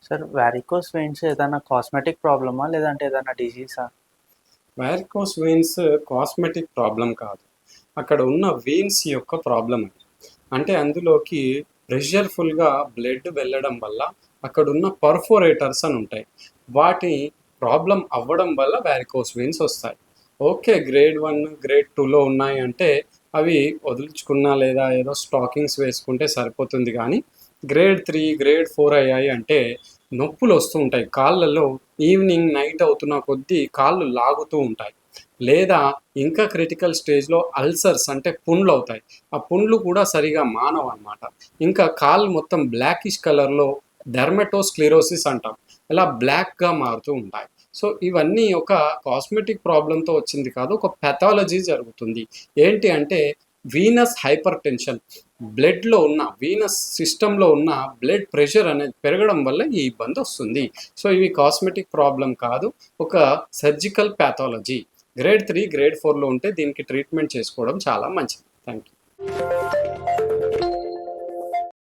Sir varicose veins ఏదైనా cosmetic ప్రాబ్లమా? లేదంటే ఏదైనా డిసీజా? వారికోస్ వెయిన్స్ కాస్మెటిక్ ప్రాబ్లం కాదు. అక్కడ ఉన్న వెయిన్స్ యొక్క ప్రాబ్లం అది. అంటే అందులోకి ప్రెషర్‌ఫుల్‌గా బ్లడ్ వెళ్ళడం వల్ల అక్కడున్న పర్ఫోరేటర్స్ అని ఉంటాయి. వాటి ప్రాబ్లమ్ అవ్వడం వల్ల వారికోస్ వెయిన్స్ వస్తాయి. ఓకే. గ్రేడ్ 1, గ్రేడ్ 2లో ఉన్నాయి అంటే అవి వదిలించుకున్నా లేదా ఏదో స్టాకింగ్స్ వేసుకుంటే సరిపోతుంది గానీ, గ్రేడ్ 3, గ్రేడ్ 4 అయ్యాయి అంటే నొప్పులొస్తూ ఉంటాయి. కాళ్ళలో ఈవినింగ్, నైట్ అవుతున్న కొద్దీ కాళ్ళు లాగుతూ ఉంటాయి. లేదా ఇంకా క్రిటికల్ స్టేజ్‌లో అల్సర్స్ అంటే పుండ్లవుతాయి. ఆ పుండ్లు కూడా సరిగా మానవనమాట. ఇంకా కాళ్ళు మొత్తం బ్లాకిష్ కలర్‌లో డెర్మటోస్క్లెరోసిస్ అంటాం. ఇలా బ్లాక్‌గా మారుతూ ఉంటాయి. సో, ఇవన్నీ ఒక కాస్మెటిక్ ప్రాబ్లమ్‌తో వచ్చింది కాదు. ఒక పాథాలజీ జరుగుతుంది. ఏంటి అంటే వీనస్ హైపర్‌టెన్షన్ బ్లడ్‌లో ఉన్న వీనస్ సిస్టమ్‌లో ఉన్న బ్లడ్ ప్రెషర్ అనేది పెరగడం వల్ల ఈ ఇబ్బందొస్తుంది. సో, ఇవి కాస్మెటిక్ ప్రాబ్లమ్ కాదు. ఒక సర్జికల్ పాథాలజీ. గ్రేడ్ 3, గ్రేడ్ 4లో ఉంటే దీనికి ట్రీట్మెంట్ చేసుకోవడం చాలా మంచిది. Thank you.